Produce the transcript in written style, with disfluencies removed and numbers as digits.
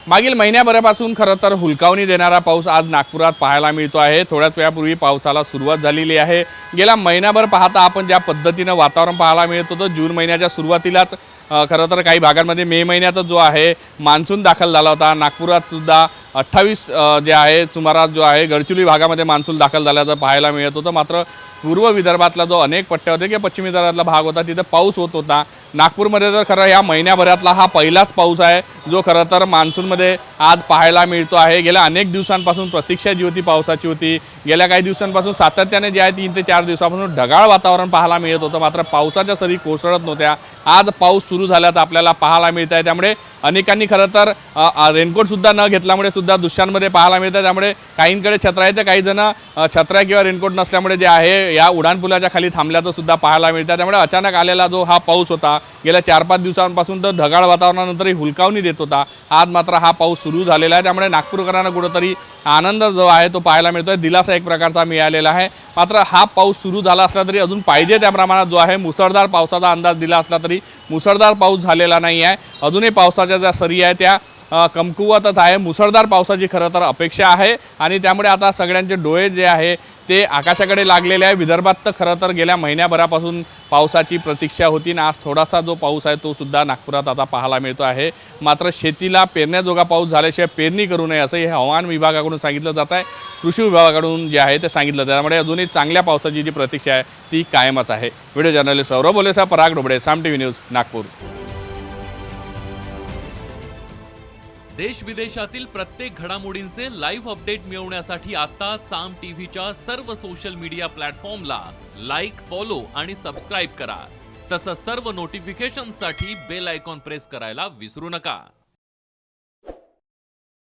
मागील महिन्याभरापासून खरं तर हुलकावणी देणारा पाऊस आज नागपुरात पाहायला मिळतो आहे। थोड्याच वेळापूर्वी पावसाला सुरुवात झालेली आहे। गेल्या महिनाभर पाहता आपण ज्या पद्धतीने वातावरण पाहायला मिळत होतं, जून महिन्याच्या सुरुवातीलाच खरं तर काही भागांमध्ये मे महिन्यातच जो आहे मान्सून दाखल झाला होता। नागपुरात सुद्धा 28 जे आहे सुमारास जो आहे गडचिरोली भागामध्ये मान्सून दाखल झाल्याचं पाहायला मिळत होतं। मात्र पूर्व विदर्भातला जो अनेक पट्टे होते किंवा पश्चिम विदर्भातला भाग होता तिथे पाऊस होत होता। नागपूरमध्ये तर खरं या महिन्याभरातला हा पहिलाच पाऊस आहे जो खरं तर मान्सूनमध्ये आज पाहायला मिळतो आहे। गेल्या अनेक दिवसांपासून प्रतीक्षा जी होती पावसाची होती। गेल्या काही दिवसांपासून सातत्याने जे आहे 3 ते 4 दिवसांपासून ढगाळ वातावरण पाहायला मिळत होतं, मात्र पावसाच्या सरी कोसळत नव्हत्या। आज पाऊस सुरू झाल्याचं आपल्याला पाहायला मिळत आहे। त्यामुळे अनेकांनी खरं तर रेनकोट सुद्धा न घेतल्यामुळे सुद्धा दृश्यांमध्ये पाहायला मिळतं। त्यामुळे काहींकडे छत्र्या आहेत, काही जण छत्र्या किंवा रेनकोट नसल्यामुळे जे आहे या उड्डाणपुलाच्या खाली थांबल्याचं सुद्धा पाहायला मिळतं। त्यामुळे अचानक आलेला जो हा पाऊस होता गेल्या 4-5 दिवसांपासून तर ढगाळ वातावरणानंतरही हुलकावणी देत होता, आज मात्र हा पाऊस सुरू झालेला आहे। त्यामुळे नागपूरकरांना कुठंतरी आनंद जो आहे तो पाहायला मिळतोय, दिलासा एक प्रकारचा मिळालेला आहे। मात्र हा पाऊस सुरू झाला असला तरी अजून पाहिजे त्या प्रमाणात जो आहे मुसळधार पावसाचा अंदाज दिला असला तरी मुसळधार पाऊस झालेला नाही आहे। अजूनही पावसाच्या ज्या सरी आहे त्या कमकुवतच आहे। मुसळधार पावसाची खरं तर अपेक्षा आहे आणि त्यामुळे आता सगळ्यांचे डोळे जे आहे ते आकाशाकडे लागलेले आहे। विदर्भात तर खरं तर गेल्या महिन्याभरापासून पावसाची प्रतीक्षा होती आणि आज थोडासा जो पाऊस आहे तो सुद्धा नागपुरात आता पाहायला मिळतो आहे। मात्र शेतीला पेरण्याजोगा पाऊस झाल्याशिवाय पेरणी करू नये असं हे हवामान विभागाकडून सांगितलं जात आहे, कृषी विभागाकडून जे आहे ते सांगितलं जातं। त्यामुळे अजूनही चांगल्या पावसाची जी प्रतीक्षा आहे ती कायमच आहे। व्हिडिओ जर्नलिस्ट सौरभ बोलेसा, पराग डोबळे, साम टीव्ही न्यूज, नागपूर। देश विदेशातील प्रत्येक घडामोडींचे लाईव्ह अपडेट मिळवण्यासाठी आता साम टीव्हीच्या सर्व सोशल मीडिया प्लॅटफॉर्मला लाईक, फॉलो आणि सबस्क्राईब करा। तसंच सर्व नोटिफिकेशनसाठी बेल आयकॉन प्रेस करायला विसरू नका।